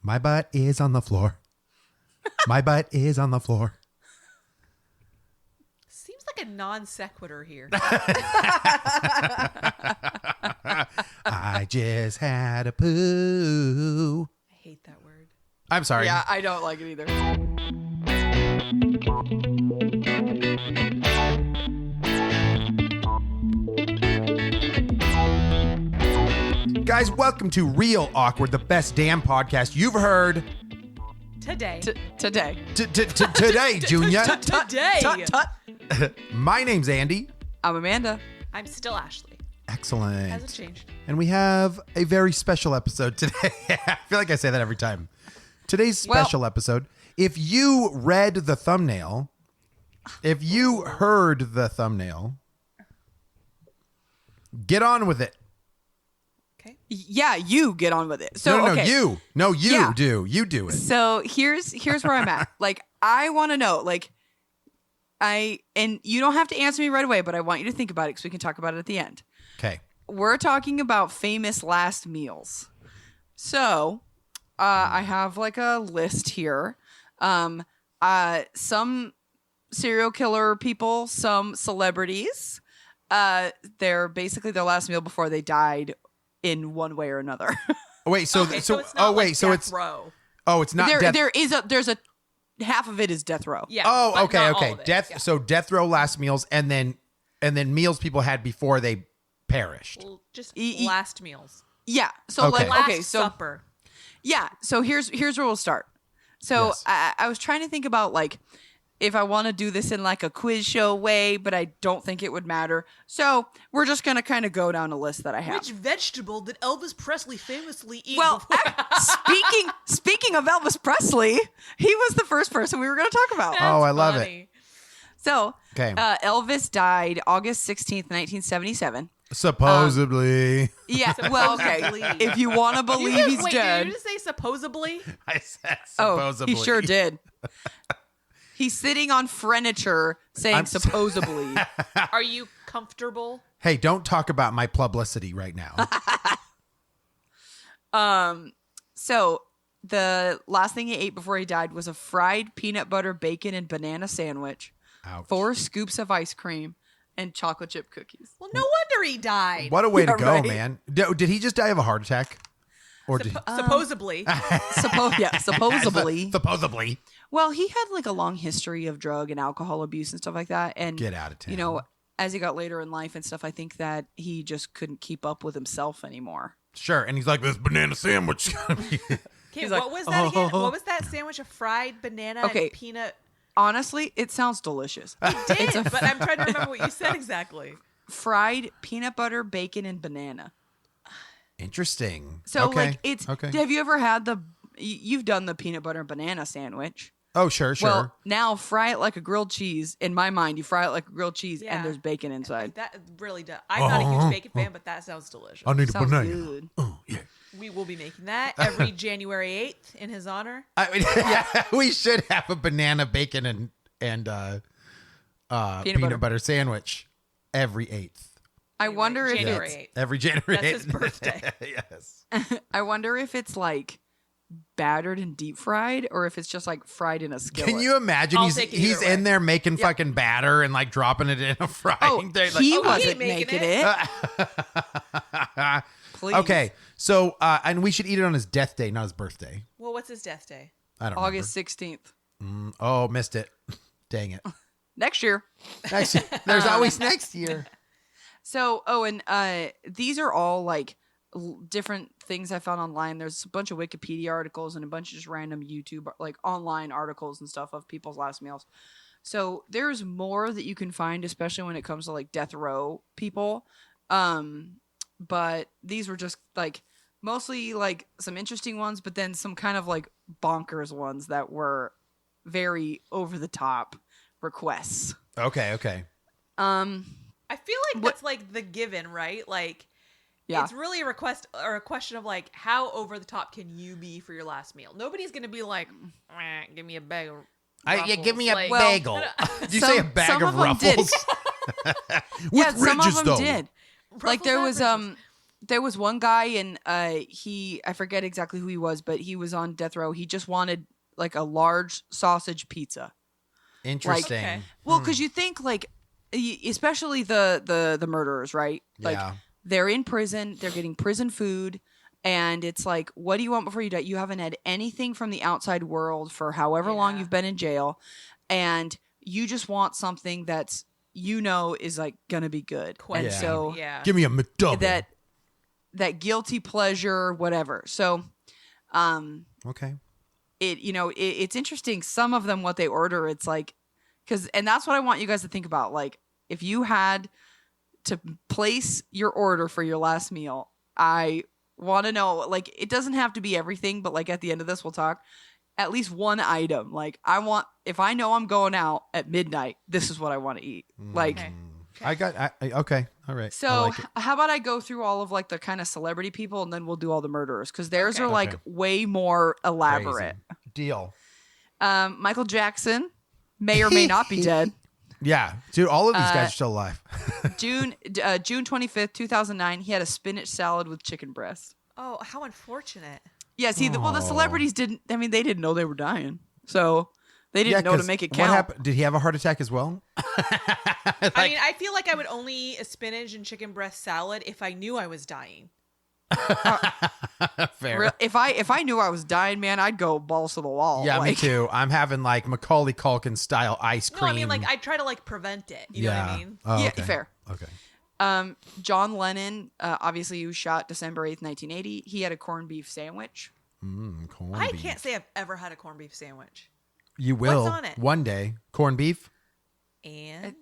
My butt is on the floor. My butt is on the floor. Seems like a non sequitur here. I just had a poo. I hate that word. I'm sorry. Yeah, I don't like it either. Guys, welcome to Real Awkward, the best damn podcast you've heard Today. Today. today, Junior. Today. Tut. My name's Andy. I'm Amanda. I'm still Ashley. Excellent. Hasn't changed. And we have a very special episode today. I feel like I say that every time. Today's special episode. If you read the thumbnail, if you heard the thumbnail, get on with it. Okay. Yeah, you get on with it. So No, okay. you. No, you Yeah. do. You do it. So here's where I'm at. Like, I want to know, and you don't have to answer me right away, but I want you to think about it because we can talk about it at the end. Okay. We're talking about famous last meals. So, I have like a list here. Some serial killer people, some celebrities. They're basically their last meal before they died in one way or another. Wait, so Okay, so it's not death row. it's not death. There's a half of it is death row. Yeah. Oh, but okay, not all okay. of it. Death. Yeah. So death row last meals, and then meals people had before they perished. Well, just E- last meals. Yeah. So Okay. Last supper. Yeah. So here's where we'll start. So Yes. I was trying to think about like if I want to do this in like a quiz show way, but I don't think it would matter. So we're just gonna kind of go down a list that I have. Which vegetable did Elvis Presley famously eat? Well, before- speaking of Elvis Presley, he was the first person we were going to talk about. Oh, I love it. funny. So Okay. Elvis died August 16th, 1977. Supposedly. Yeah, well, okay. Supposedly. If you want to believe he's Wait, dead. did you just say supposedly? I said Oh, supposedly. he sure did. He's sitting on furniture saying I'm- supposedly. Are you comfortable? Hey, don't talk about my publicity right now. So the last thing he ate before he died was a fried peanut butter, bacon, and banana sandwich, Ouch. 4 scoops of ice cream, and chocolate chip cookies. Well, no wonder he died. What a way to Yeah, go, right. man. Did he just die of a heart attack? Or did Supposedly. Supposedly. supposedly Well, he had like a long history of drug and alcohol abuse and stuff like that. And get out of town? you know, as he got later in life and stuff, I think that he just couldn't keep up with himself anymore. Sure. And he's like, this banana sandwich is gonna be. Okay, He's what like, was that again? What was that sandwich? A fried banana Okay. and peanut? Honestly, it sounds delicious. Did, but I'm trying to remember what you said exactly. Fried peanut butter, bacon, and banana. Interesting. So okay. like it's okay. have you ever had you've done the peanut butter and banana sandwich? Oh, sure. Well, now fry it like a grilled cheese. In my mind, you fry it like a grilled cheese Yeah. and there's bacon inside. That really does. I'm not a huge bacon fan, but that sounds delicious. I need a Sounds banana. good. Oh, yeah. We will be making that every January 8th in his honor. I mean, we should have a banana, bacon, and peanut butter sandwich every 8th. I wonder if January it's 8th. Every January. That's his 8th. birthday. Yes. I wonder if it's like battered and deep fried or if it's just like fried in a skillet. Can you imagine? I'll he's take it he's either in way. there making fucking batter and like dropping it in a frying Oh, thing. Like, he Oh, he wasn't ain't making making it. Please. okay, so and we should eat it on his death day, not his birthday. Well, what's his death day? I don't August 16th. remember. Oh, missed it. Dang it. Next year. Next year. There's always next year. So, these are all like different things I found online. There's a bunch of Wikipedia articles and a bunch of just random YouTube, like online articles and stuff of people's last meals. So there's more that you can find, especially when it comes to like death row people. But these were just like mostly like some interesting ones, but then some kind of like bonkers ones that were very over the top requests. Okay. I feel like What- that's like the given, right? Like, Yeah. it's really a request or a question of like, how over the top can you be for your last meal? Nobody's gonna be like, give me a bag of Give me a Ruffles." Like, bagel. Did you say a bag some of them did. Ruffles? Yeah, With some ridges, of them though. did. Like Ruffles there have was ridges. there was one guy and I forget exactly who he was, but he was on death row. He just wanted like a large sausage pizza. Interesting. Okay. Well, because you think like, especially the murderers, right? Like Yeah. they're in prison, they're getting prison food, and it's like, what do you want before you die? You haven't had anything from the outside world for however long Yeah. you've been in jail, and you just want something that's is like gonna be good. Quite And Yeah. so Give me a McDouble. that guilty pleasure, whatever. So, Okay. it's interesting. Some of them, what they order, it's like, and that's what I want you guys to think about. Like, if you had to place your order for your last meal, I want to know, like, it doesn't have to be everything, but like at the end of this, we'll talk at least one item. Like, if I know I'm going out at midnight, this is what I want to eat. Like, Okay. Okay. All right. I so like it. how about I go through all of like the kind of celebrity people and then we'll do all the murderers because theirs Okay. are like Okay. way more elaborate. Crazy. Deal. Michael Jackson may or may not be dead. Yeah, dude. All of these guys are still alive. June 25th, 2009, he had a spinach salad with chicken breast. Oh, how unfortunate. Yeah, see, well, the Aw. celebrities didn't, they didn't know they were dying. So they didn't Yeah, know to 'cause make it What count. happened? Did he have a heart attack as well? I mean, I feel like I would only eat a spinach and chicken breast salad if I knew I was dying. Fair. If I knew I was dying, man, I'd go balls to the wall. Yeah, me Like, too. I'm having like Macaulay Culkin style ice No, cream. I mean, like, I try to, like, prevent it. You know what I mean? Oh, Yeah, okay. fair. Okay. John Lennon, obviously, who was shot December 8th, 1980. He had a corned beef sandwich. Corned I beef. can't say I've ever had a corned beef sandwich. You will What's on it? one day. Corned beef. And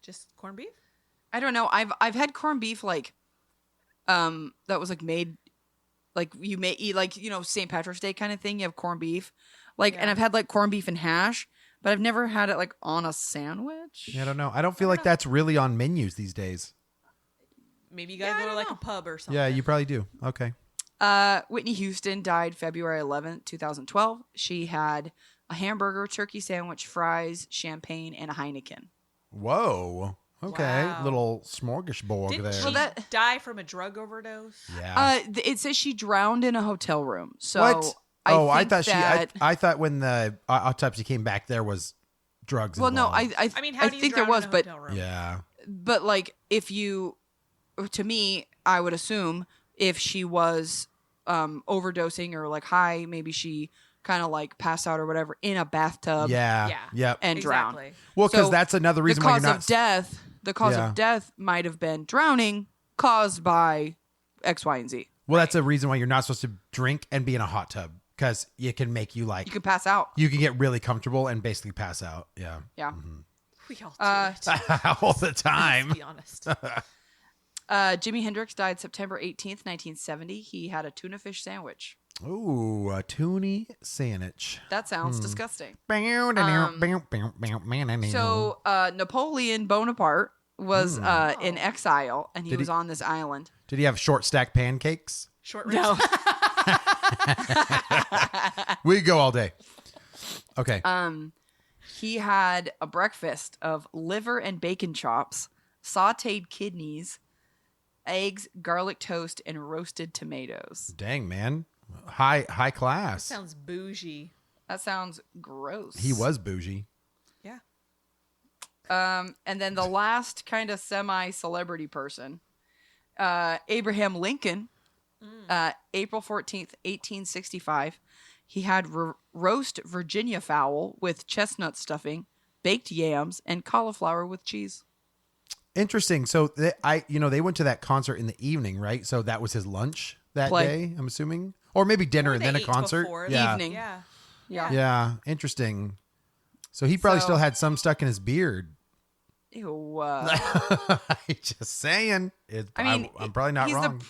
just corned beef? I don't know. I've had corned beef like, that was like made, like you may eat like St. Patrick's Day kind of thing. You have corned beef, like, and Yeah. I've had like corned beef and hash, but I've never had it like on a sandwich. Yeah, I don't know. I don't feel like that's really on menus these days. Maybe you gotta Yeah, I go to, don't like, know. a pub or something. Yeah, you probably do. Okay. Whitney Houston died February 11th, 2012. She had a hamburger, turkey sandwich, fries, champagne, and a Heineken. Whoa. Okay. Wow. Little smorgasbord Didn't there. she Well, that- die from a drug overdose? Yeah. It says she drowned in a hotel room. So What? I think thought that, I thought when the autopsy came back, there was drugs. well, no, involved. I I mean, how do you think drown there was, in a but hotel room? Yeah. But like, to me, I would assume if she was overdosing or like high, maybe she kind of like passed out or whatever in a bathtub Yeah. Yeah. Yep. and drowned. Exactly. Well, because So, that's another reason the why cause you're not. of death, Yeah. of death might have been drowning caused by X, Y, and Z. Well, that's a reason why you're not supposed to drink and be in a hot tub because it can make you like You could pass out. you can get really comfortable and basically pass out. Yeah. Yeah. We all do it. All the time. Let's be honest. Jimi Hendrix died September 18th, 1970. He had a tuna fish sandwich. Ooh, a toonie sandwich. That sounds disgusting. So, So Napoleon Bonaparte was in exile, and he Did was he- on this island. did he have short stack pancakes? Short ribs. No. We go all day. Okay. He had a breakfast of liver and bacon chops, sautéed kidneys, eggs, garlic toast, and roasted tomatoes. Dang, man. High class. Sounds bougie. That sounds gross. He was bougie. Yeah. And then the last kind of semi-celebrity person, Abraham Lincoln, April 14th, 1865. He had roast Virginia fowl with chestnut stuffing, baked yams, and cauliflower with cheese. Interesting. So they went to that concert in the evening, right? So that was his lunch that Play. day, I'm assuming, or maybe dinner Or and they then a ate concert. before. Yeah. Evening. Yeah. Yeah. Yeah. Interesting. So he probably So- still had some stuck in his beard. Ew. Just saying. I mean, I'm probably not he's wrong.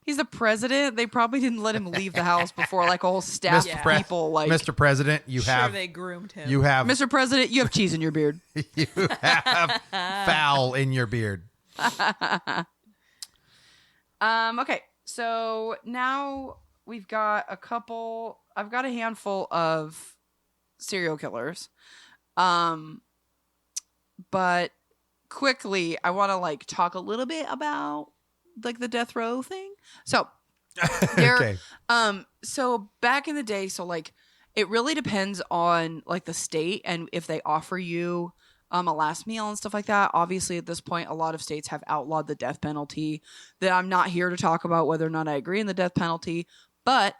He's the president. They probably didn't let him leave the house before like a whole staff Mr. of Pre- people. Like, Mr. President, you Sure, have they groomed him. you have Mr. President, you have cheese in your beard. you have foul in your beard. Okay, so now we've got a couple. I've got a handful of serial killers, but quickly I want to like talk a little bit about like the death row thing. So there, Okay. so back in the day, so like it really depends on like the state and if they offer you a last meal and stuff like that. Obviously, at this point, a lot of states have outlawed the death penalty. That I'm not here to talk about whether or not I agree in the death penalty, but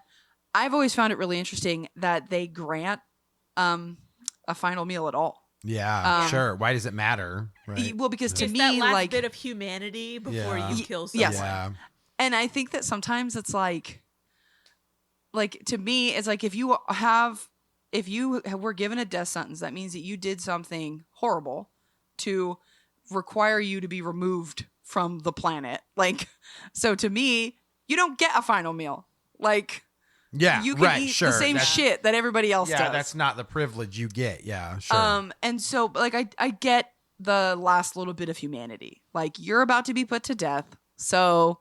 I've always found it really interesting that they grant a final meal at all. Yeah, sure. Why does it matter? Right. Well, because to It's me, that last like, bit of humanity before Yeah. you kill someone. Yes. Yeah. and I think that sometimes it's like to me, it's like if you were given a death sentence, that means that you did something horrible to require you to be removed from the planet. Like, so to me, you don't get a final meal. Like, Yeah. you can right. eat Sure. the same That's- shit that everybody else Yeah, does. that's not the privilege you get. Yeah. Sure. And so, like, I get the last little bit of humanity. Like, you're about to be put to death, so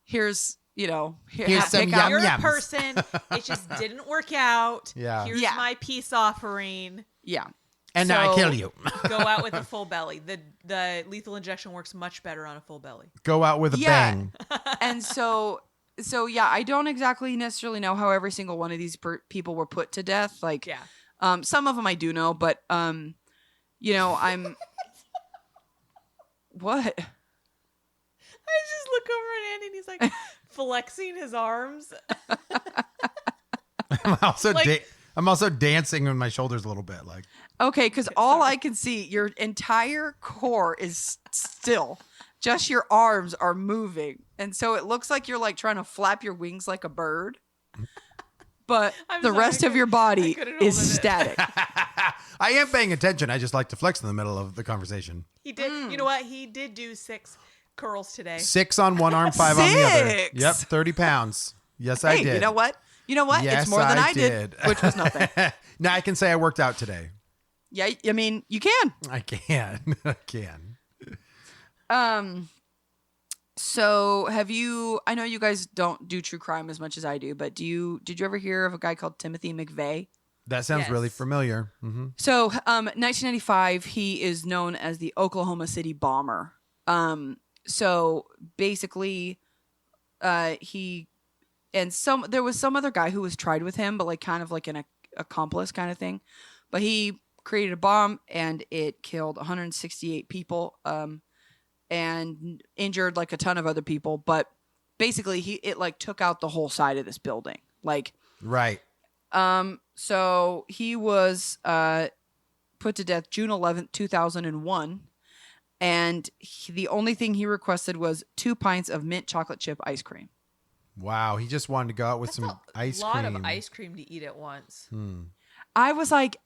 here's Here's some pick out- You're Yums. a person. It just didn't work out. Yeah. Here's Yeah. my peace offering. Yeah. And now I so- kill you. Go out with a full belly. The lethal injection works much better on a full belly. Go out with a Yeah. bang. And so yeah, I don't exactly necessarily know how every single one of these people were put to death. Like, Yeah. some of them I do know, but I'm what? I just look over at Andy and he's like flexing his arms. I'm also dancing with my shoulders a little bit. Like, Okay, because all I can see, your entire core is still. Just your arms are moving. And so it looks like you're like trying to flap your wings like a bird. But I'm the sorry, rest I of your couldn't- body I couldn't is hold it. static. I am paying attention. I just like to flex in the middle of the conversation. He did. You know what? He did do 6 curls today. 6 on one arm, 5 on the other. 6? Yep, 30 pounds. Yes, I Hey, did. you know what? Yes, it's more than I did, which was nothing. Now I can say I worked out today. Yeah, I mean, you can. I can. I can. So I know you guys don't do true crime as much as I do, but did you ever hear of a guy called Timothy McVeigh? That sounds Yes. really familiar. Hmm. So, 1995, he is known as the Oklahoma City Bomber. So basically, there was some other guy who was tried with him, but like kind of like an accomplice kind of thing. But he created a bomb and it killed 168 people, and injured like a ton of other people. But basically, it like took out the whole side of this building, like. Right. So he was put to death June 11th, 2001. And the only thing he requested was 2 pints of mint chocolate chip ice cream. Wow. He just wanted to go out with That's some ice a lot cream. of ice cream to eat at once. I was like,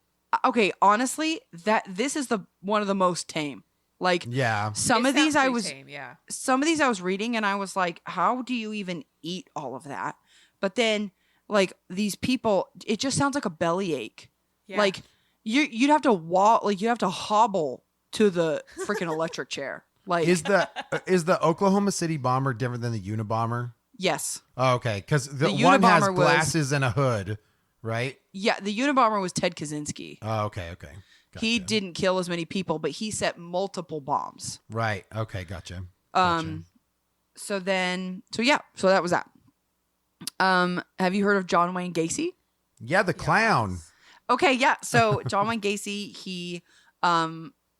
okay, honestly, this is one of the most tame. Like, Yeah. some It of these sounds I pretty was tame, yeah. some of these I was reading and I was like, how do you even eat all of that? But then like these people, it just sounds like a bellyache. Yeah. Like you'd have to walk, like you have to hobble to the freaking electric chair. Like, Is the Oklahoma City bomber different than the Unabomber? yes. Oh, okay. Because the The one has Unabomber was- glasses and a hood, right? Yeah, the Unabomber was Ted Kaczynski. Oh, okay. Okay. He Gotcha. didn't kill as many people, but he set multiple bombs. Right. Okay. Gotcha. So that was that. Have you heard of John Wayne Gacy? Yeah, the clown. Okay, yeah. So John Wayne Gacy, he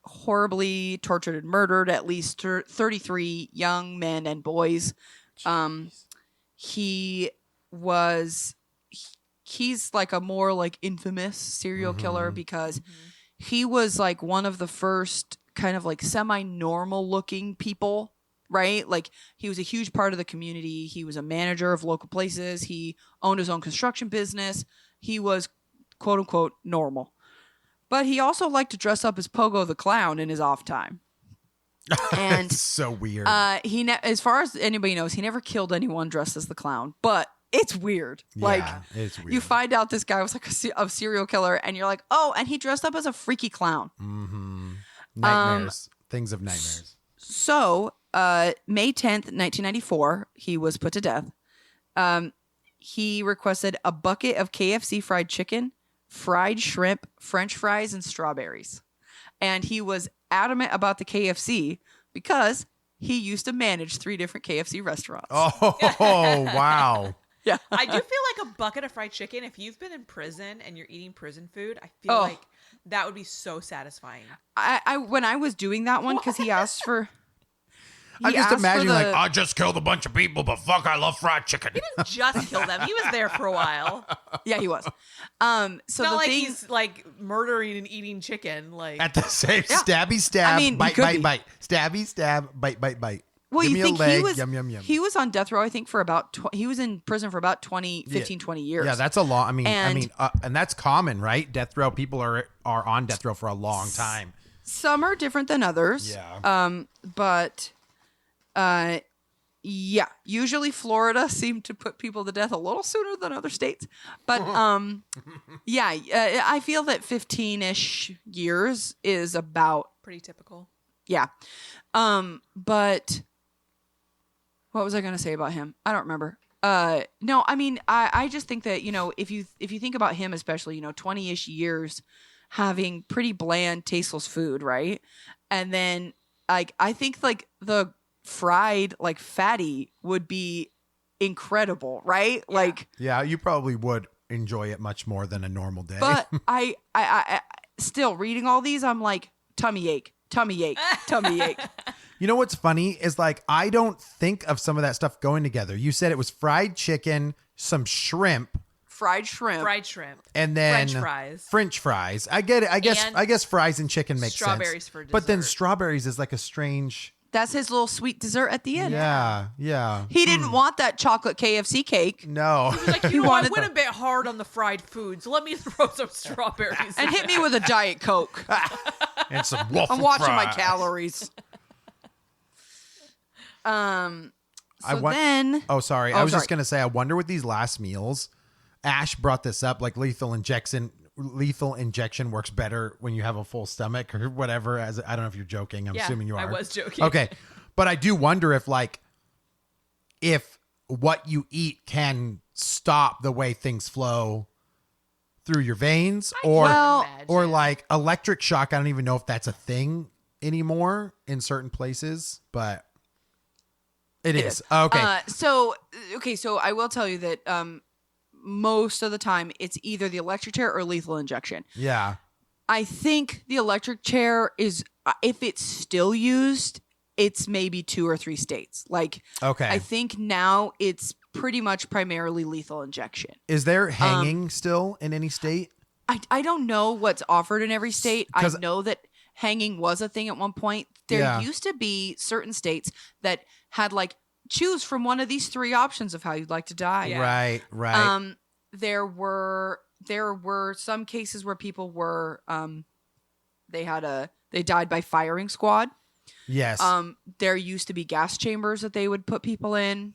horribly tortured and murdered at least 33 young men and boys. He's like a more like infamous serial killer because he was like one of the first kind of like semi-normal looking people, right? Like he was a huge part of the community. He was a manager of local places. He owned his own construction business. He was quote unquote normal. But he also liked to dress up as Pogo the Clown in his off time. And It's so weird. as far as anybody knows, he never killed anyone dressed as the clown. But it's weird. Like it's weird. you find out this guy was like a serial killer, and you're like, oh, and he dressed up as a freaky clown. Nightmares. Things of nightmares. So, May 10th, 1994, he was put to death. He requested a bucket of KFC fried chicken, fried shrimp, French fries, and strawberries. And he was adamant about the KFC because he used to manage 3 different KFC restaurants. Oh, wow. Yeah. I do feel like a bucket of fried chicken. If you've been in prison and you're eating prison food, I feel Oh. like that would be so satisfying. I when I was doing that one, because he asked for. I'm he just asked for imagining, the- like, I just killed a bunch of people, but fuck, I love fried chicken. He didn't just kill them. He was there for a while. yeah, he was. So It's the not like thing, he's like murdering and eating chicken. Like At the same Yeah. stabby stab, I mean, he bite, could bite, be. bite. Stabby stab, bite, bite, bite. well, Give you me think a leg, he was yum, yum, yum. he was on death row, I think, for about he was in prison for about 15, 20 years. Yeah, that's a lot. I And- mean, and that's common, right? Death row people are on death row for a long time. Some are different than others. Yeah. But yeah, usually Florida seemed to put people to death a little sooner than other states. But yeah, I feel that 15-ish years is about pretty typical. yeah. But what was I going to say about him? I don't remember. No, I mean, I just think that, if you think about him, especially, 20-ish years having pretty bland, tasteless food, right? And then like, I think like the fried, like fatty would be incredible, right? Yeah. Like, Yeah, you probably would enjoy it much more than a normal day. but I still reading all these, I'm like, tummy ache, tummy ache, tummy ache. You know what's funny is like I don't think of some of that stuff going together. You said it was fried chicken, some shrimp, Fried shrimp. Fried shrimp. and then French fries. French fries. I get it. I And guess fries and chicken makes strawberries sense. for But then dessert. strawberries is like a strange. That's his little sweet dessert at the end. Yeah, yeah. He didn't want that chocolate KFC cake. No. Like, He you know, I wanted went a bit hard on the fried foods. Let me throw some strawberries. And in hit me with a Diet Coke. And some waffle I'm watching my fries. calories. So I want- then, Oh, sorry. Oh, I was sorry. just gonna say. I wonder with these last meals. Ash brought this up. Like lethal injection works better when you have a full stomach or whatever. As I don't know if you're joking. I'm Yeah, assuming you I are. was joking. Okay, but I do wonder if what you eat can stop the way things flow through your veins, or Well- or like electric shock. I don't even know if that's a thing anymore in certain places, but it is. Okay. so I will tell you that most of the time it's either the electric chair or lethal injection. Yeah. I think the electric chair is, if it's still used, it's maybe 2 or 3 states. Like, Okay. I think now it's pretty much primarily lethal injection. Is there hanging still in any state? I don't know what's offered in every state. I 'Cause- know that hanging was a thing at one point. There Yeah. used to be certain states that had like, choose from one of these 3 options of how you'd like to die. Yeah. Right. There were some cases where people were they died by firing squad. Yes. There used to be gas chambers that they would put people in.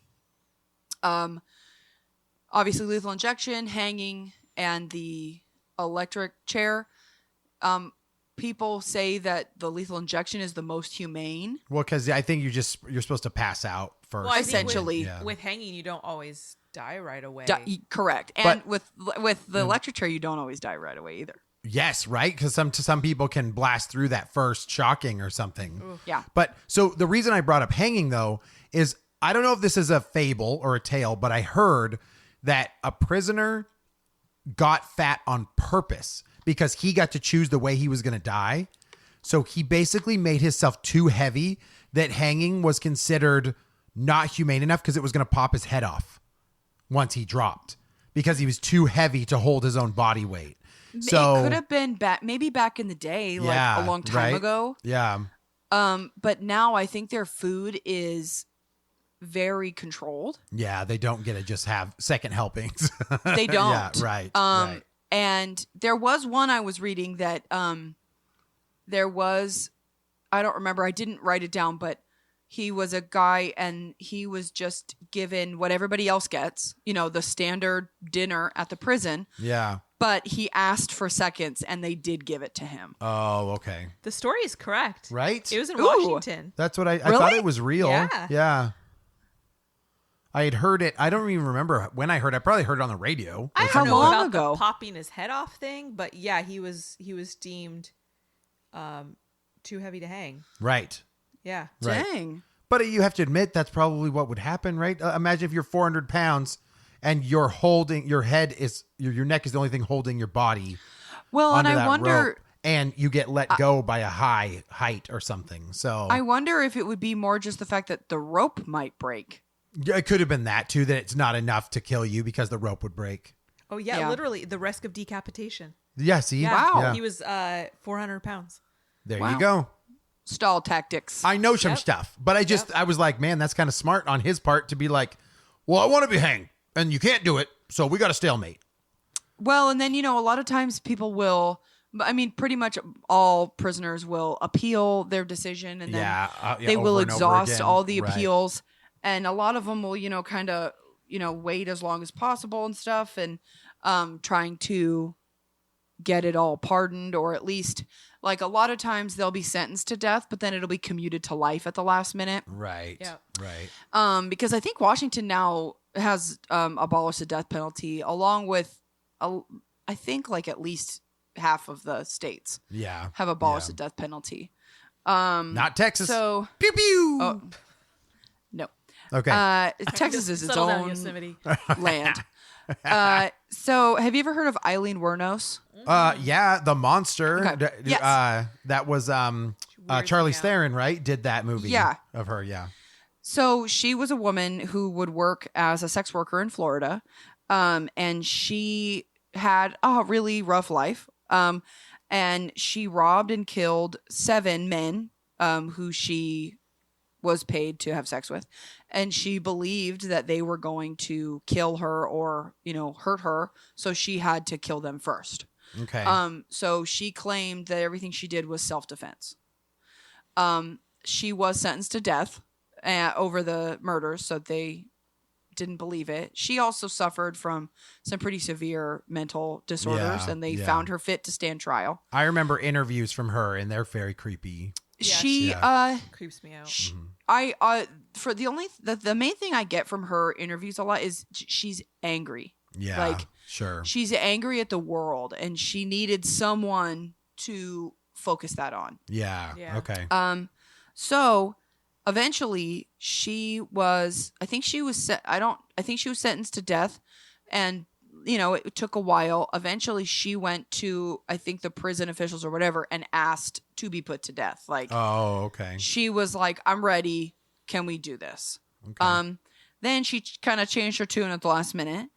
Obviously lethal injection, hanging, and the electric chair. People say that the lethal injection is the most humane. Well, because I think you're supposed to pass out first. Well, I think Essentially. Yeah. with hanging, you don't always die right away. Correct. And But- with the electric chair, you don't always die right away either. Yes, right? Because some people can blast through that first shocking or something. Yeah. But so the reason I brought up hanging though is I don't know if this is a fable or a tale, but I heard that a prisoner got fat on purpose because he got to choose the way he was going to die. So he basically made himself too heavy that hanging was considered not humane enough because it was going to pop his head off once he dropped because he was too heavy to hold his own body weight. So it could have been maybe back in the day, like yeah, a long time right? ago. Yeah. But now I think their food is very controlled. Yeah, they don't get to just have second helpings. They don't. Yeah, right. right. And there was one I was reading that there was, I don't remember, I didn't write it down, but he was a guy and he was just given what everybody else gets, the standard dinner at the prison, Yeah. but he asked for seconds and they did give it to him. Oh, okay. The story is correct. Right? It was in Ooh. Washington. That's what I Really? thought it was real. Yeah. Yeah. I had heard it. I don't even remember when I heard it. I probably heard it on the radio. I How don't know long about ago? the popping his head off thing, but yeah, he was deemed too heavy to hang. Right. Yeah. Right. Dang. But you have to admit that's probably what would happen, right? Imagine if you're 400 pounds and you're holding your head is your neck is the only thing holding your body. Well, and onto I that wonder. rope, and you get let go by a high height or something. So I wonder if it would be more just the fact that the rope might break. yeah, it could have been that too. That it's not enough to kill you because the rope would break. Oh yeah, Yeah. literally the risk of decapitation. Yeah. See. Yeah. Wow. Yeah. He was 400 pounds. There Wow. you go. Stall tactics. I know some Yep. stuff, but I was like, man, that's kind of smart on his part to be like, well, I want to be hanged, and you can't do it, so we got a stalemate. Well, and then, a lot of times people will, I mean, pretty much all prisoners will appeal their decision, and then Yeah, they over will and over exhaust again. all the Right. appeals. And a lot of them will, kind of, wait as long as possible and stuff, and trying to get it all pardoned, or at least, like, a lot of times they'll be sentenced to death, but then it'll be commuted to life at the last minute. Right. Yeah. Right. Because I think Washington now has abolished the death penalty, along with, I think, like, at least half of the states Yeah. have abolished Yeah. the death penalty. Not Texas. So, pew pew. oh, no. Okay. Texas is its Settle down, own Yosemite. land. So, have you ever heard of Eileen Wuornos? Yeah, the monster. Okay. Yes. That was weirds Charlie me out. Theron, right? Did that movie? Yeah. Of her. Yeah. So she was a woman who would work as a sex worker in Florida, and she had a really rough life. And she robbed and killed 7 men who she was paid to have sex with, and she believed that they were going to kill her or hurt her, so she had to kill them first. Okay. So she claimed that everything she did was self-defense. She was sentenced to death over the murders, so they didn't believe it. She also suffered from some pretty severe mental disorders, Yeah, and they yeah. found her fit to stand trial. I remember interviews from her, and they're very creepy. Yeah, She, Yeah. Creeps me out. I for the main thing I get from her interviews a lot is she's angry. Yeah. Like, sure. She's angry at the world, and she needed someone to focus that on. Yeah. Yeah. Okay. So eventually she was, I think she was sentenced to death, and it took a while. Eventually she went to, I think, the prison officials or whatever, and asked to be put to death. Like, Oh, okay. she was like, I'm ready. Can we do this? Okay. Then she kind of changed her tune at the last minute.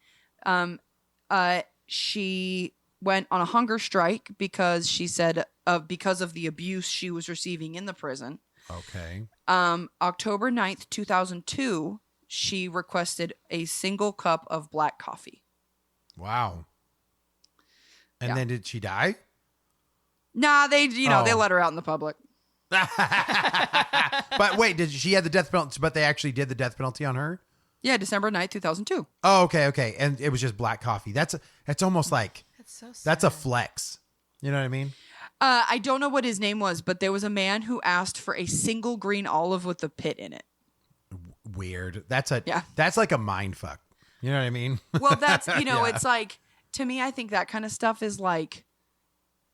She went on a hunger strike because she said because of the abuse she was receiving in the prison. Okay. October 9th, 2002, she requested a single cup of black coffee. Wow. And Yeah. then did she die? Nah, they they Oh. let her out in the public. But wait, did she had the death penalty? But they actually did the death penalty on her. Yeah, December 9th, 2002. Oh, okay, okay. And it was just black coffee. That's almost like That's so sad. that's a flex. You know what I mean? I don't know what his name was, but there was a man who asked for a single green olive with a pit in it. Weird. Yeah. That's like a mind fuck. You know what I mean? Well, that's, Yeah. it's like, to me, I think that kind of stuff is like,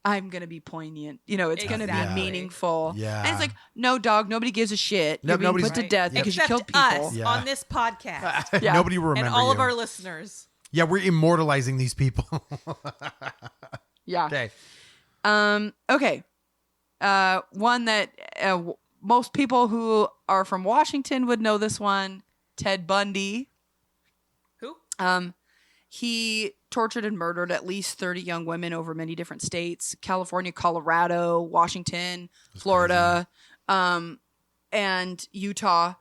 I'm going to be poignant. It's going to be Exactly. meaningful. Yeah. And it's like, no, dog, nobody gives a shit. No, You're being nobody's- put to Right. death Yep. because you Except killed people. us Yeah. on this podcast Yeah. Nobody will remember and all of you. our listeners. Yeah, we're immortalizing these people. Yeah. Okay. Okay. One that most people who are from Washington would know this one. Ted Bundy. Who? He tortured and murdered at least 30 young women over many different states: California, Colorado, Washington, Florida, and Utah.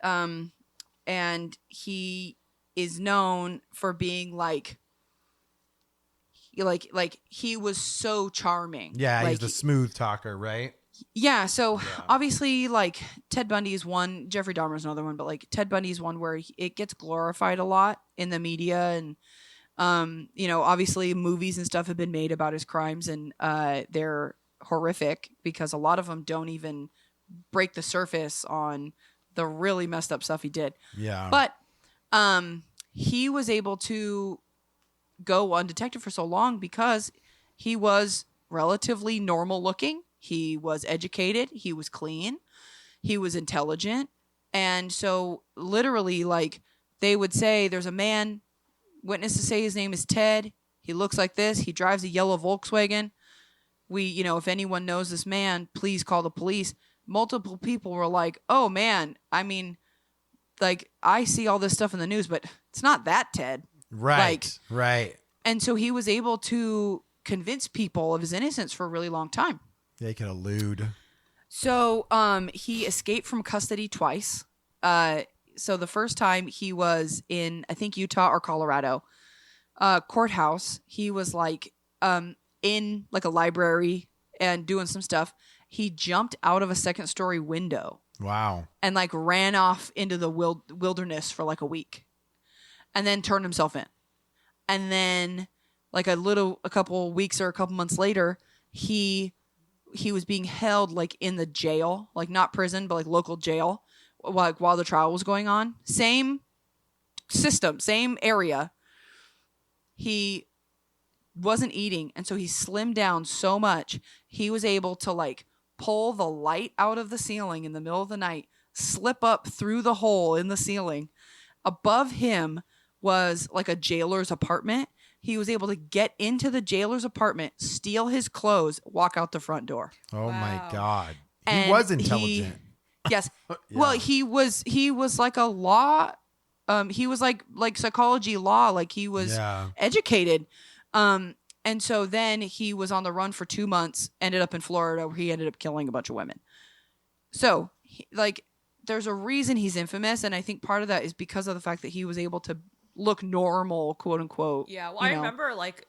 And he is known for being he was so charming. Yeah, he's Like, the smooth talker, right? yeah, so obviously, like, Ted Bundy is one, Jeffrey Dahmer is another one, but like Ted Bundy is one where it gets glorified a lot in the media, and obviously movies and stuff have been made about his crimes, and they're horrific because a lot of them don't even break the surface on the really messed up stuff he did. Yeah. But he was able to go undetected for so long because he was relatively normal looking. He was educated. He was clean. He was intelligent. And so literally, like, they would say there's a man, witnesses say his name is Ted. He looks like this. He drives a yellow Volkswagen. If anyone knows this man, please call the police. Multiple people were like, oh man, I mean, like, I see all this stuff in the news, but it's not that Ted. Right. Right. And so he was able to convince people of his innocence for a really long time. They could elude. So he escaped from custody twice. So the first time he was in, I think, Utah or Colorado courthouse. He was like in like a library and doing some stuff. He jumped out of a second-story window. Wow. And like ran off into the wilderness for like a week, and then turned himself in. And then like a couple weeks or a couple months later, he was being held like in the jail, like not prison, but like local jail, like while the trial was going on. Same system, same area. He wasn't eating, and so he slimmed down so much he was able to like pull the light out of the ceiling in the middle of the night, slip up through the hole in the ceiling. Above him was like a jailer's apartment. He was able to get into the jailer's apartment, steal his clothes, walk out the front door. Oh my Wow. God. He And was intelligent. Yes. Yeah. Well, he was like a law. He was like psychology law. Like he was Yeah. educated. And so then he was on the run for 2 months, ended up in Florida where he ended up killing a bunch of women. So there's a reason he's infamous. And I think part of that is because of the fact that he was able to look normal, quote unquote. Yeah, well, I remember like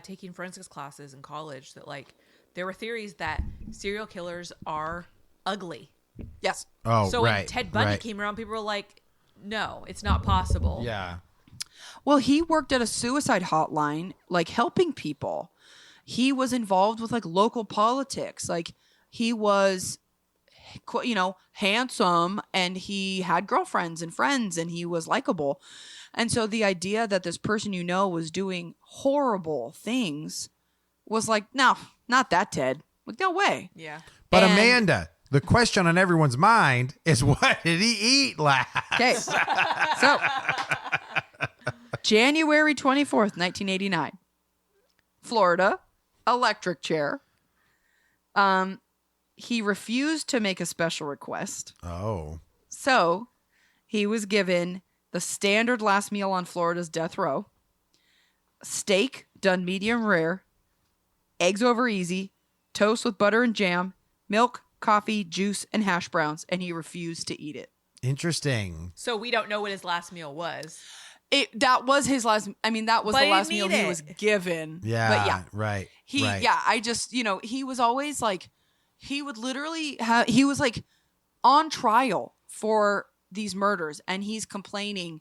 taking forensics classes in college that like there were theories that serial killers are ugly. Yes. Oh, So right. when Ted Bundy right. came around, people were like, "No, it's not possible." Yeah. Well, he worked at a suicide hotline, like helping people. He was involved with like local politics. Like he was, handsome, and he had girlfriends and friends, and he was likable. And so the idea that this person was doing horrible things was like, no, not that Ted. Like, no way. Yeah. But And- Amanda, the question on everyone's mind is what did he eat last? Okay. So, January 24th, 1989. Florida, electric chair. He refused to make a special request. Oh. So, he was given the standard last meal on Florida's death row. Steak done medium rare, eggs over easy, toast with butter and jam, milk, coffee, juice, and hash browns, and he refused to eat it. Interesting. So we don't know what his last meal was. That was his last. I mean, that was But the he last didn't meal eat he it. was given. Yeah. But yeah, Right. he. right. Yeah, I just he was always like, he would literally have. He was like on trial for these murders, and he's complaining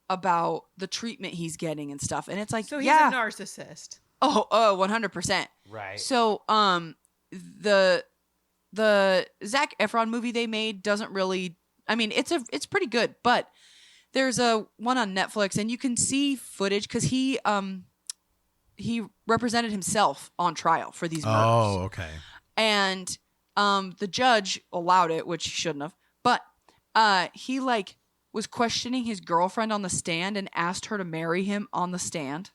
about the treatment he's getting and stuff. And it's like, So he's yeah, a narcissist. 100%. Right. So, the Zac Efron movie they made doesn't really. I mean, it's pretty good, but there's a one on Netflix, and you can see footage because he represented himself on trial for these murders. Oh, okay. And the judge allowed it, which he shouldn't have. But he like was questioning his girlfriend on the stand and asked her to marry him on the stand.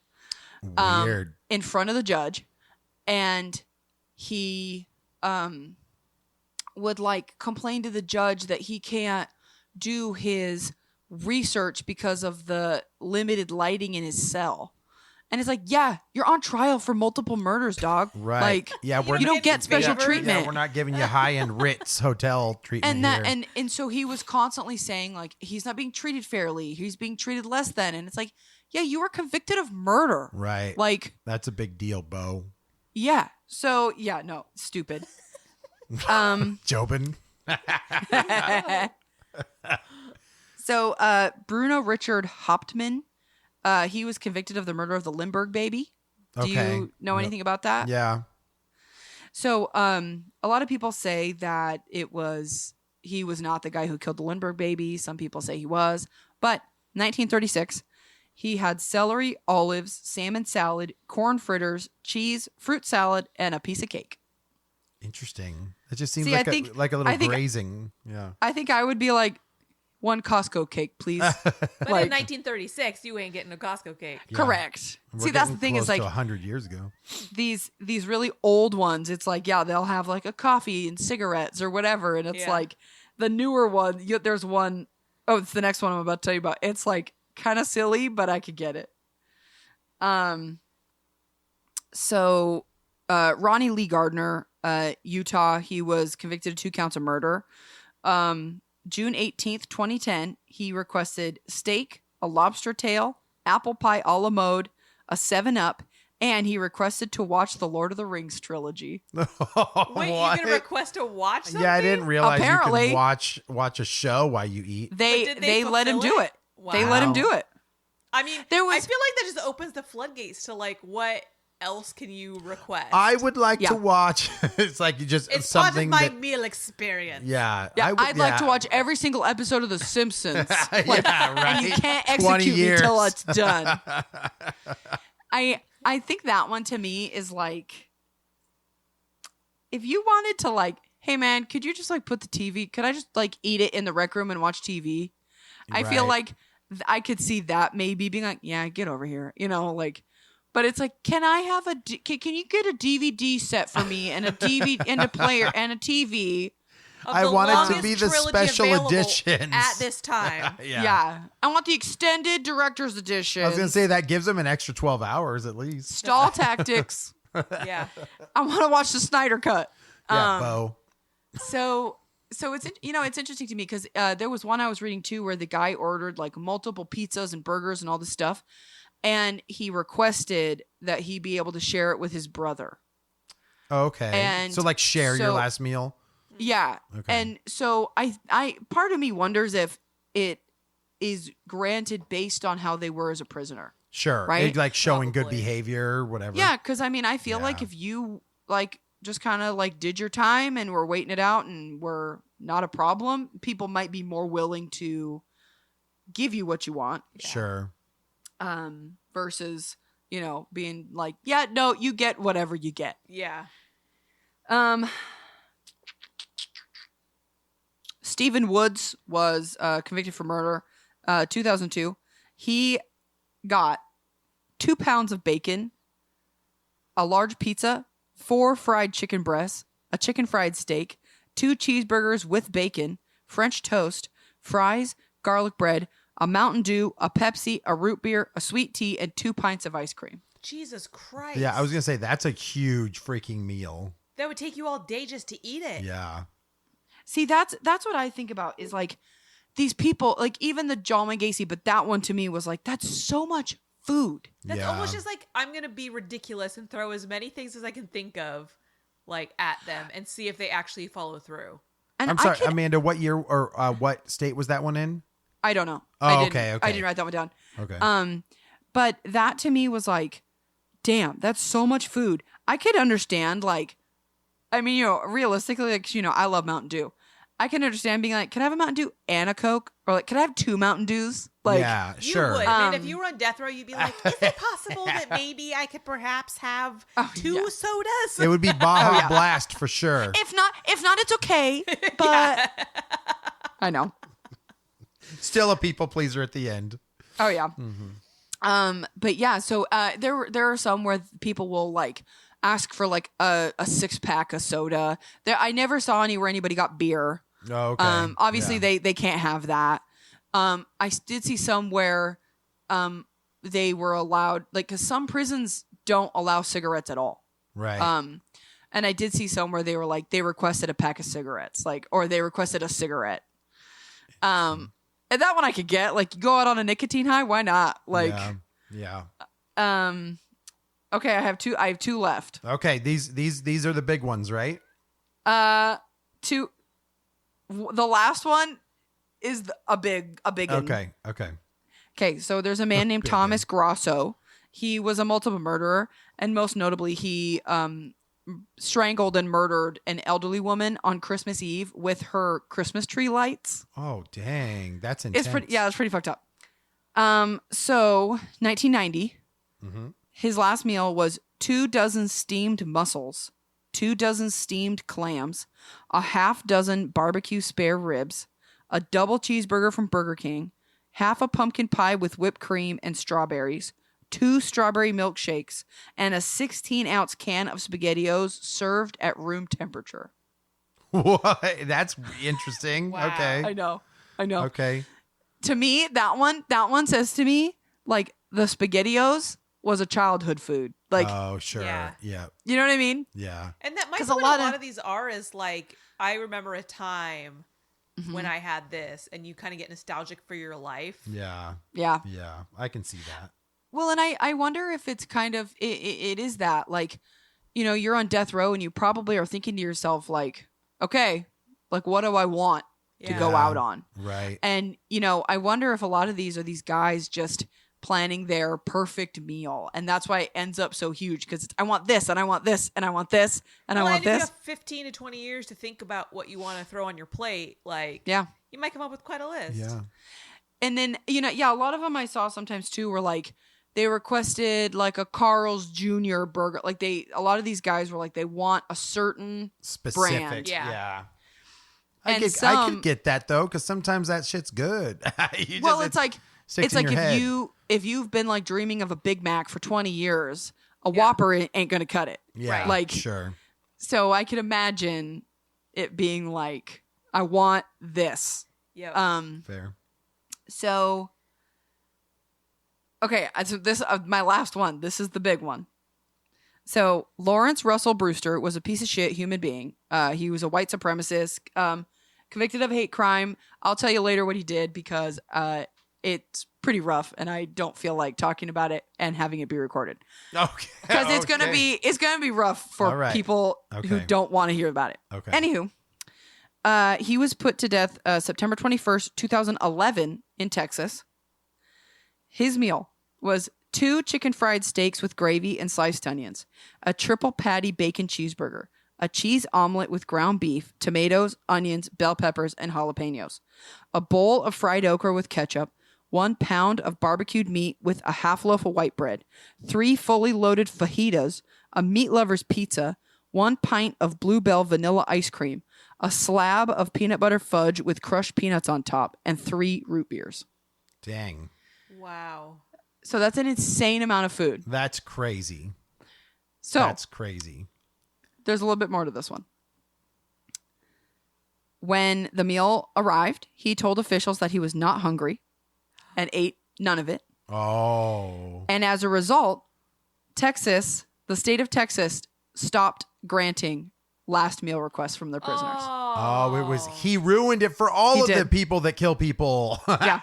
Weird. In front of the judge, and he would like complain to the judge that he can't do his research because of the limited lighting in his cell. And it's like, yeah, you're on trial for multiple murders, dog. Right. Like, Yeah, you don't get special favors. treatment. Yeah, we're not giving you high-end Ritz hotel treatment And that here. and so he was constantly saying like he's not being treated fairly. He's being treated less than. And it's like, yeah, you were convicted of murder. Right. Like, That's a big deal, Bo. yeah. So yeah, no, stupid. Jobin. So Bruno Richard Hauptmann, he was convicted of the murder of the Lindbergh baby. Do Okay. you know Yep. anything about that? Yeah. So a lot of people say that he was not the guy who killed the Lindbergh baby. Some people say he was. But 1936, he had celery, olives, salmon salad, corn fritters, cheese, fruit salad, and a piece of cake. Interesting. It just seems See, like I think- like a little I think- grazing. Yeah. I think I would be like, one Costco cake, please. But Like- in 1936, you ain't getting a Costco cake. Yeah. Correct. We're See, that's the getting thing close is like to 100 years ago. these really old ones. It's like, yeah, they'll have like a coffee and cigarettes or whatever, and it's Yeah. like the newer one. There's one oh it's the next one I'm about to tell you about. It's like kind of silly, but I could get it. So Ronnie Lee Gardner, Utah, he was convicted of 2 counts of murder. June 18th, 2010, he requested steak, a lobster tail, apple pie a la mode, a 7-Up, and he requested to watch the Lord of the Rings trilogy. Wait, you're gonna request to watch something? Yeah, I didn't realize you Apparently- could watch a show while you eat. They But did they let him do fulfill it. it? They let him Wow. do it. I mean, There I was- feel like that just opens the floodgates to like what else can you request? I would like Yeah. to watch. It's like you just It's part of something my that. meal experience. Yeah, Yeah, would- I'd like to yeah. watch every single episode of The Simpsons. Yeah, right. And you can't 20 execute me years. till it's done. I think that one to me is like, if you wanted to like, hey man, could you just like put the TV? Could I just like eat it in the rec room and watch TV? I feel Right. like I could see that maybe being like, yeah, get over here, like. But it's like, can I have can you get a DVD set for me and a DVD and a player and a TV? Of I the want it to longest be the trilogy special available editions. at this time. Yeah. I want the extended director's edition. I was gonna say that gives them an extra 12 hours at least. Stall tactics. Yeah. I want to watch the Snyder cut. Yeah, Bo. So it's it's interesting to me because there was one I was reading too where the guy ordered like multiple pizzas and burgers and all this stuff, and he requested that he be able to share it with his brother. Okay. and So like share your so- last meal. Yeah, Okay. and so I part of me wonders if it is granted based on how they were as a prisoner. Sure. Right? It, like showing good Probably. behavior, whatever. Yeah, because I mean, I feel like Yeah. if you like just kind of like did your time and were waiting it out and were not a problem, people might be more willing to give you what you want. Sure. Versus being like, yeah, no, you get whatever you get. Yeah. Stephen Woods was convicted for murder, 2002. He got 2 pounds of bacon, a large pizza, 4 fried chicken breasts, a chicken fried steak, 2 cheeseburgers with bacon, French toast, fries, garlic bread, a Mountain Dew, a Pepsi, a root beer, a sweet tea, and 2 pints of ice cream. Jesus Christ. Yeah, I was gonna say that's a huge freaking meal. That would take you all day just to eat it. Yeah. See, that's what I think about is like these people, like even the John Wayne Gacy, but that one to me was like, that's so much food. That's Yeah. almost just like I'm gonna be ridiculous and throw as many things as I can think of, like at them, and see if they actually follow through. And I'm sorry, I, could, Amanda. What year or what state was that one in? I don't know. Oh, I didn't, okay, okay. I didn't write that one down. Okay. But that to me was like, damn, that's so much food. I could understand, like, I mean, realistically, like, I love Mountain Dew. I can understand being like, can I have a Mountain Dew and a Coke? Or like, can I have 2 Mountain Dews? Like, yeah, You sure. would. And if you were on death row, you'd be like, "Is it possible that maybe I could perhaps have 2 yeah. It sodas?" would be Baja yeah. Blast for sure. if not, it's okay. But I know. Still a people pleaser at the end. Oh yeah. Mm-hmm. But yeah, so there are some where people will like ask for like a 6-pack of soda. I never saw any where anybody got beer. Oh, okay. Obviously Yeah. they can't have that. I did see some where they were allowed, like, because some prisons don't allow cigarettes at all. Right. And I did see some where they were like, they requested a pack of cigarettes, like, or they requested a cigarette. And that one I could get, like, you go out on a nicotine high, why not? Like, yeah. okay, I have 2 left. Okay, these are the big ones, right? The last one is a big one. Okay, so there's a man named Big Thomas Grosso. He was a multiple murderer, and most notably, he strangled and murdered an elderly woman on Christmas Eve with her Christmas tree lights. Oh, dang, that's intense. It's pretty fucked up. So 1990, his last meal was 2 dozen steamed mussels, 2 dozen steamed clams, a half dozen barbecue spare ribs, a double cheeseburger from Burger King, half a pumpkin pie with whipped cream and strawberries, 2 strawberry milkshakes, and a 16-ounce can of SpaghettiOs served at room temperature. What? That's interesting. Wow. Okay. I know. Okay. To me, that one says to me, like, the SpaghettiOs was a childhood food. Like, oh, sure. Yeah. Yeah. you know what I mean? Yeah. And that might 'Cause be a what lot a lot of- of these are is like, I remember a time when I had this, and you kind of get nostalgic for your life. Yeah. Yeah. Yeah. I can see that. Well, and I wonder if it's kind of, it is that, like, you know, you're on death row and you probably are thinking to yourself, like, okay, like, what do I want to Yeah. go out on? Right. And, you know, I wonder if a lot of these are these guys just planning their perfect meal. And that's why it ends up so huge, because I want this and I want this and I want this and I Well, want and if you this. have 15 to 20 years to think about what you want to throw on your plate, like, Yeah. you might come up with quite a list. Yeah. And then, you know, yeah, a lot of them I saw sometimes too were like, they requested like a Carl's Jr. burger. Like a lot of these guys were like, they want a certain Specific. brand. Yeah. And I some- could get that though, because sometimes that shit's good. well, it's like sticks it's in like your head. if you've been like dreaming of a Big Mac for 20 years, a Whopper ain't gonna cut it. Yeah. Right. Like, sure. so I could imagine it being like, I want this. Yep. Fair. So okay, so this my last one. This is the big one. So Lawrence Russell Brewster was a piece of shit human being. He was a white supremacist, convicted of hate crime. I'll tell you later what he did, because it's pretty rough, and I don't feel like talking about it and having it be recorded, Okay. because it's gonna Okay. be rough All for right. people who Okay. don't want to hear about it. Okay. Anywho, he was put to death September 21st, 2011 in Texas. His meal was 2 chicken fried steaks with gravy and sliced onions, a triple patty bacon cheeseburger, a cheese omelet with ground beef, tomatoes, onions, bell peppers, and jalapenos, a bowl of fried okra with ketchup, 1 pound of barbecued meat with a half loaf of white bread, 3 fully loaded fajitas, a meat lover's pizza, 1 pint of Bluebell vanilla ice cream, a slab of peanut butter fudge with crushed peanuts on top, and 3 root beers. Dang. Wow. So that's an insane amount of food. That's crazy. So That's crazy. there's a little bit more to this one. When the meal arrived, he told officials that he was not hungry and ate none of it. Oh. And as a result, Texas, the state of Texas, stopped granting last meal requests from their prisoners. Oh, it was he ruined it for all He of the did. people that kill people. Yeah.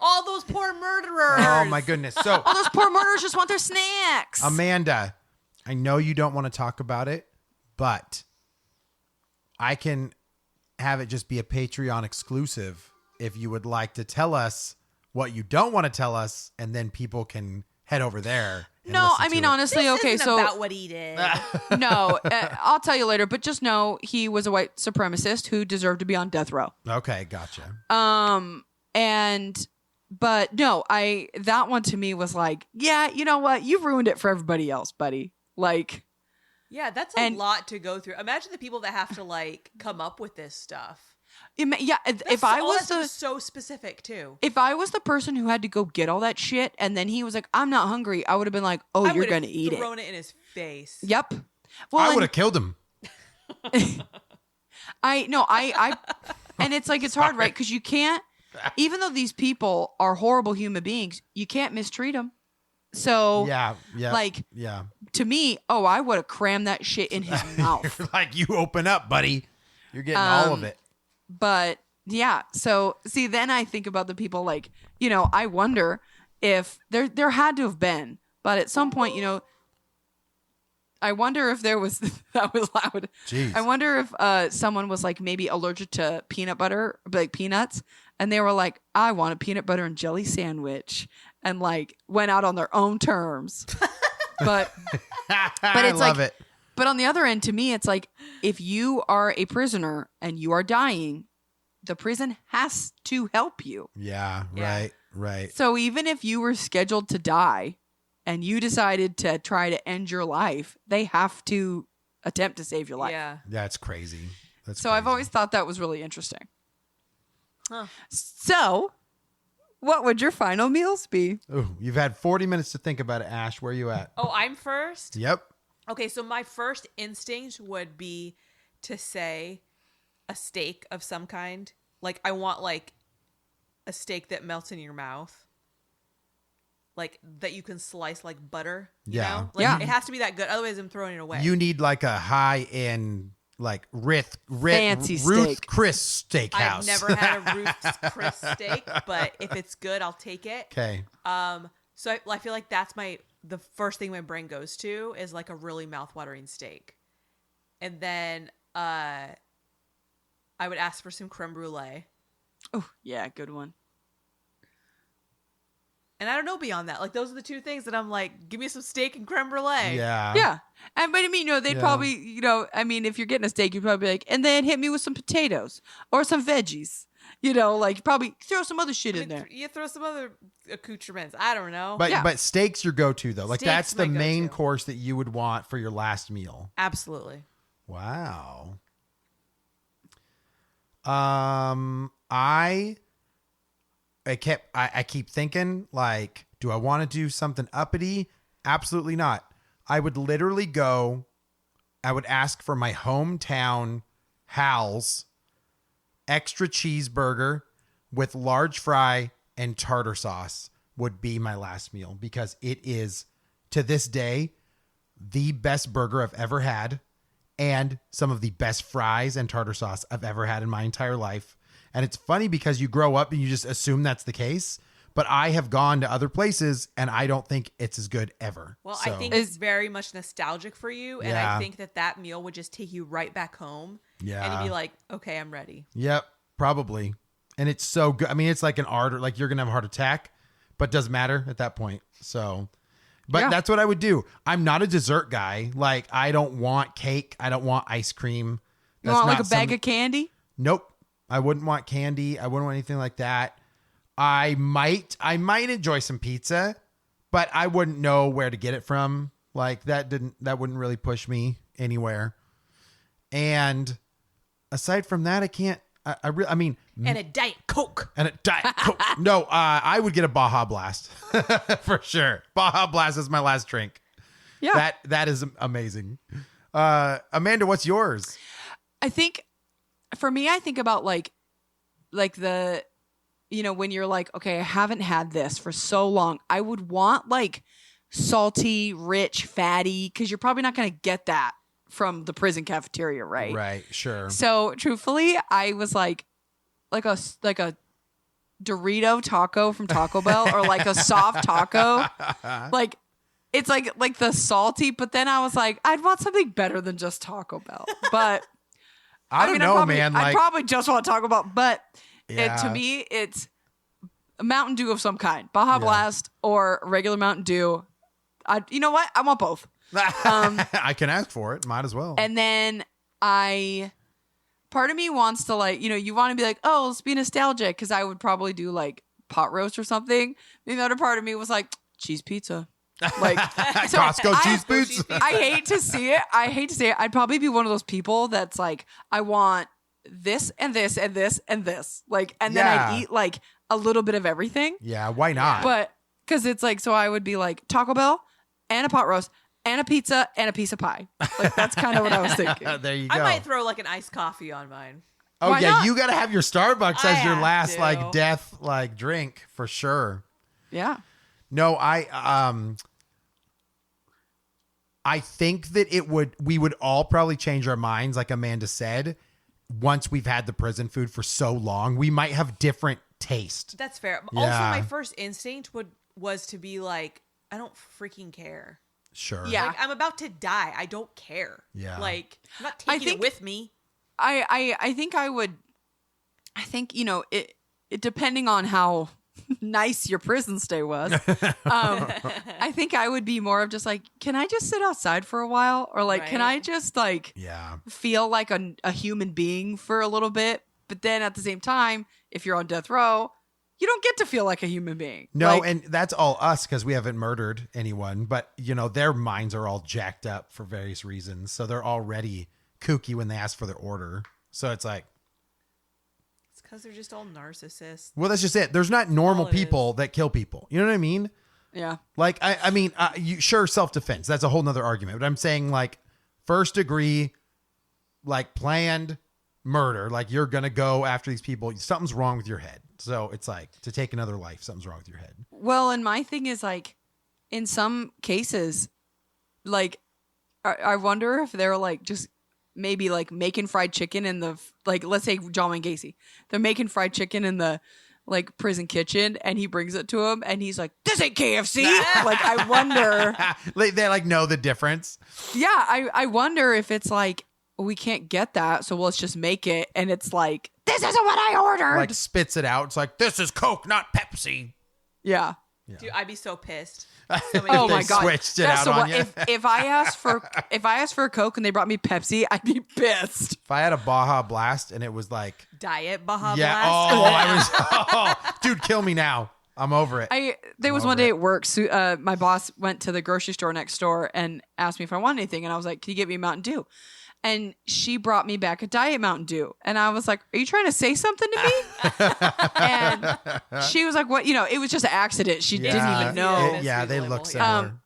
All those poor murderers. Oh my goodness. So All those poor murderers just want their snacks. Amanda, I know you don't want to talk about it, but I can have it just be a Patreon exclusive if you would like to tell us what you don't want to tell us, and then people can head over there. and No, listen I to mean, it. honestly, This okay, isn't so about what he did. no, I'll tell you later, but just know he was a white supremacist who deserved to be on death row. Okay, gotcha. But no, that one to me was like, yeah, you know what? You ruined it for everybody else, buddy. Like, Yeah, that's a And- lot to go through. Imagine the people that have to like come up with this stuff. yeah, if I all was that stuff the is so specific too. if I was the person who had to go get all that shit, and then he was like, "I'm not hungry," I would have been like, "Oh, I you're would've gonna eat it." thrown it in his face. Yep. Well, I and would have killed him. I and it's like it's hard, right? Because you can't, even though these people are horrible human beings, you can't mistreat them. So Yeah, like yeah. to me, I would have crammed that shit in his mouth. Like you open up, buddy. You're getting all of it. But yeah, so see, then I think about the people like, I wonder if there had to have been, but at some point, I wonder if there was that was loud. Jeez. I wonder if someone was like maybe allergic to peanut butter, like peanuts, and they were like, I want a peanut butter and jelly sandwich, and like went out on their own terms. But I it's love like- it. But on the other end, to me, it's like if you are a prisoner and you are dying, the prison has to help you. Yeah, Yeah. right. So even if you were scheduled to die and you decided to try to end your life, they have to attempt to save your life. Yeah. That's crazy. That's So I've crazy. always thought that was really interesting. So, what would your final meals be? Ooh, you've had 40 minutes to think about it, Ash. Where are you at? Oh, I'm first? Yep. Okay, so my first instinct would be to say a steak of some kind. Like, I want, like, a steak that melts in your mouth. Like, that you can slice like butter. You Yeah. know? Like, Yeah. it has to be that good. Otherwise, I'm throwing it away. You need like a high-end, like Fancy Ruth steak. Chris steakhouse. I've never had a Ruth's Chris steak, but if it's good, I'll take it. Okay. So I feel like that's the first thing my brain goes to is like a really mouthwatering steak. And then I would ask for some creme brulee. Oh, yeah, good one. And I don't know beyond that. Like, those are the two things that I'm like, give me some steak and creme brulee. Yeah. Yeah. And but I mean, they'd Yeah. probably, I mean, if you're getting a steak, you'd probably be like, and then hit me with some potatoes or some veggies. Like probably throw some other shit I in mean, there. you throw some other accoutrements. I don't know. But Yeah. but steak's your go-to though. Like Steak's that's the my main go-to. course that you would want for your last meal. Absolutely. Wow. I keep thinking like, do I want to do something uppity? Absolutely not. I would literally I would ask for my hometown Hal's extra cheeseburger with large fry and tartar sauce would be my last meal because it is to this day the best burger I've ever had and some of the best fries and tartar sauce I've ever had in my entire life. And it's funny because you grow up and you just assume that's the case. But I have gone to other places and I don't think it's as good ever. Well, So, I think it's very much nostalgic for you. And Yeah. I think that meal would just take you right back home. Yeah. And you'd be like, okay, I'm ready. Yep, probably. And it's so good. I mean, it's like an art, like you're going to have a heart attack, but doesn't matter at that point. So, but Yeah. that's what I would do. I'm not a dessert guy. Like, I don't want cake. I don't want ice cream. You want like a bag of candy? Nope. I wouldn't want candy. I wouldn't want anything like that. I might enjoy some pizza, but I wouldn't know where to get it from. Like that wouldn't really push me anywhere. And aside from that, I can't, I mean, And a Diet Coke. and a Diet Coke. No, I would get a Baja Blast for sure. Baja Blast is my last drink. Yeah. That is amazing. Amanda, what's yours? I think for me, I think about like the, when you're like, okay, I haven't had this for so long. I would want like salty, rich, fatty, because you're probably not going to get that from the prison cafeteria, right? Right, sure. So truthfully, I was like a Dorito taco from Taco Bell or like a soft taco. Like it's like the salty, but then I was like, I'd want something better than just Taco Bell. But I don't know, man. I'd Like, probably just want Taco Bell, but Yeah. to me, it's a Mountain Dew of some kind, Baja Blast or regular Mountain Dew. You know what? I want both. I can ask for it. Might as well. And then part of me wants to like, you want to be like, oh, let's be nostalgic because I would probably do like pot roast or something. The other part of me was like cheese pizza. Like so Costco cheese boots. I hate to see it. I'd probably be one of those people that's like, I want this and this and this and this. Like, and then Yeah. I'd eat like a little bit of everything. Yeah, why not? But because it's like, so I would be like Taco Bell and a pot roast and a pizza and a piece of pie. Like, that's kind of what I was thinking. There you go. I might throw like an iced coffee on mine. Oh Why yeah, not? you got to have your Starbucks I as your have last to. like death like drink for sure. Yeah. No, I think that we would all probably change our minds, like Amanda said, once we've had the prison food for so long. We might have different taste. That's fair. Yeah. Also, my first instinct was to be like, I don't freaking care. Sure. Yeah. Like, I'm about to die. I don't care. Yeah. Like, I'm not I taking think- it with me. I think I would. I think it depending on how nice your prison stay was. I think I would be more of just like, can I just sit outside for a while, or like, can Right. I just like Yeah. feel like a human being for a little bit? But then at the same time, if you're on death row, you don't get to feel like a human being. No, Like, and that's all us because we haven't murdered anyone, but their minds are all jacked up for various reasons. So they're already kooky when they ask for their order. So it's like, because they're just all narcissists. Well, that's just it. There's not normal All it people that kill people. You know what I mean? Yeah. Like, I mean, sure, self-defense. That's a whole nother argument. But I'm saying, like, first degree, like, planned murder. Like, you're going to go after these people. Something's wrong with your head. So it's like, to take another life, something's wrong with your head. Well, and my thing is, like, in some cases, like, I wonder if they're, like, just maybe, like, making fried chicken in the, like, let's say John Wayne Gacy. They're making fried chicken in the, like, prison kitchen, and he brings it to him, and he's like, this ain't KFC. Like, I wonder. They, like, know the difference. Yeah, I wonder if it's like, we can't get that, so let's just make it, and it's like, this isn't what I ordered. Like, spits it out. It's like, this is Coke, not Pepsi. Yeah. Dude, I'd be so pissed. Oh my god! Switched it That's out on the you. one- If I asked for a Coke and they brought me Pepsi, I'd be pissed. If I had a Baja Blast and it was like, Diet Baja yeah, Blast. dude, kill me now. I'm over it. There was over one day it. at work. So, my boss went to the grocery store next door and asked me if I wanted anything, and I was like, "Can you get me a Mountain Dew?" And she brought me back a Diet Mountain Dew, and I was like, "Are you trying to say something to me?" And she was like, "What? You know, it was just an accident. She didn't even know." Yeah, they Label, look yeah. similar.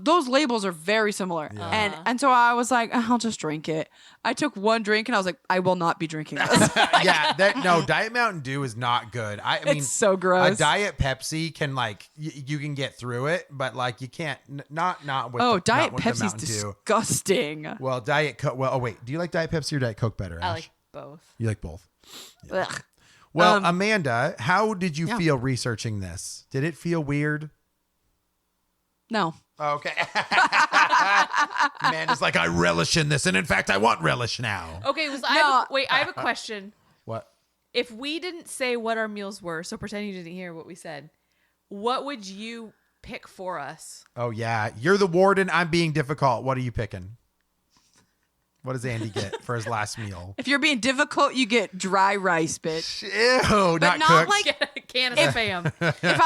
Those labels are very similar, and so I was like, I'll just drink it. I took one drink and I was like, I will not be drinking this. Yeah, Diet Mountain Dew is not good. I mean, It's so gross. A Diet Pepsi can like you can get through it, but like you can't not with Diet not with the Pepsi's Mountain Dew. disgusting. Well, Diet Coke. Well, oh wait, do you like Diet Pepsi or Diet Coke better? I Ash? like both. You like both. Ugh. Well, Amanda, how did you Yeah. feel researching this? Did it feel weird? No. Okay. Amanda's like, I relish in this, and in fact, I want relish now. Okay, I have a question. What? If we didn't say what our meals were, so pretend you didn't hear what we said, what would you pick for us? Oh yeah, you're the warden. I'm being difficult. What are you picking? What does Andy get for his last meal? If you're being difficult, you get dry rice, bitch. Ew, not not cooked. like- Get a can of spam. If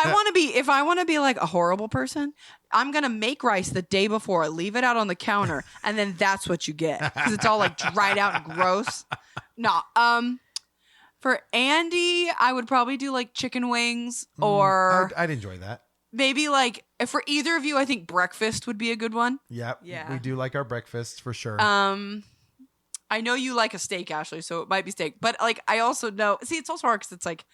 I want to be like a horrible person, I'm gonna make rice the day before, leave it out on the counter, and then that's what you get because it's all like dried out and gross. No, for Andy, I would probably do like chicken wings or I'd enjoy that. maybe like if for either of you, I think breakfast would be a good one. Yep. Yeah. We do like our breakfast for sure. I know you like a steak, Ashley, so it might be steak. But like, I also know. See, it's also hard because it's like,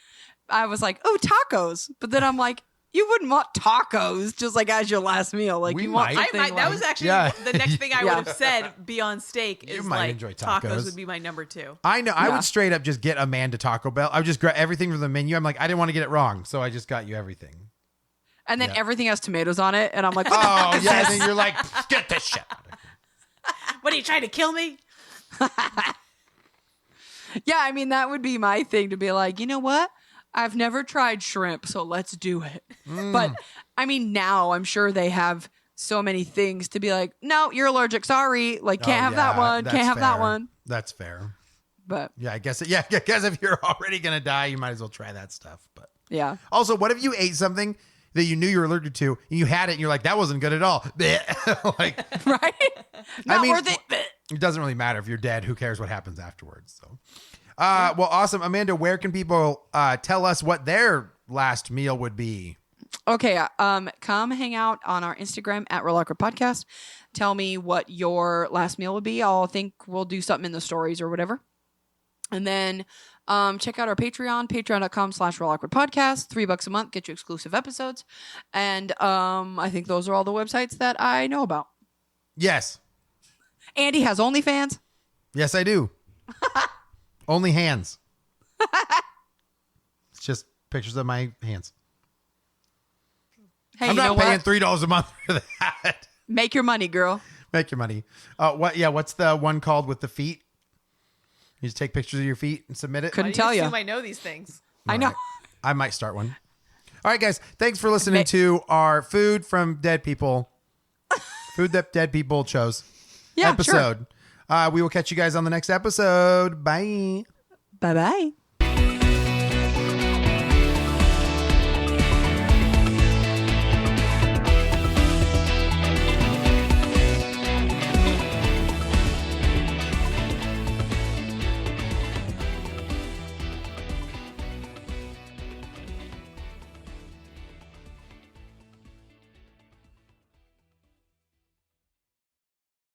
I was like, oh, tacos, but then I'm like, you wouldn't want tacos just like as your last meal. Like We you want might. something That like- was actually Yeah. the next thing I Yeah. would have said beyond steak You is might like enjoy tacos. would be my number 2. I know. I Yeah. would straight up just get Amanda Taco Bell. I would just grab everything from the menu. I'm like, I didn't want to get it wrong, so I just got you everything. and then Yeah. everything has tomatoes on it, and I'm like, what the Oh fuck is yeah, this? and then you're like, get this shit out of here. What are you trying to kill me? Yeah, I mean that would be my thing to be like, you know what? I've never tried shrimp, so let's do it. But I mean, now I'm sure they have so many things to be like, no, you're allergic. Sorry, like can't Oh, have that yeah, one. that's Can't have that fair. one. That's fair. But Yeah, I guess. Yeah, I guess if you're already gonna die, you might as well try that stuff. But yeah, also, what if you ate something that you knew you were allergic to, and you had it, and you're like, that wasn't good at all. like, right? Not mean, worth it. it doesn't really matter if you're dead. Who cares what happens afterwards? So, well, awesome, Amanda. Where can people tell us what their last meal would be? Okay, come hang out on our Instagram at Real Awkward Podcast. Tell me what your last meal would be. I'll think we'll do something in the stories or whatever. And then check out our Patreon, patreon.com/Real Awkward Podcast. $3 a month, get you exclusive episodes. And I think those are all the websites that I know about. Yes, Andy has OnlyFans. yes, I do. Only hands. It's just pictures of my hands. Hey, I'm you know not paying what? $3 a month for that. Make your money, girl. Make your money. What? Yeah. What's the one called with the feet? You just take pictures of your feet and submit it. Couldn't Why do you tell ya. assume I know these things? I know. I might start one. All right, guys. Thanks for listening Ma- to our food from dead people. Food that dead people chose. Yeah, episode. We will catch you guys on the next episode. Bye. Bye-bye.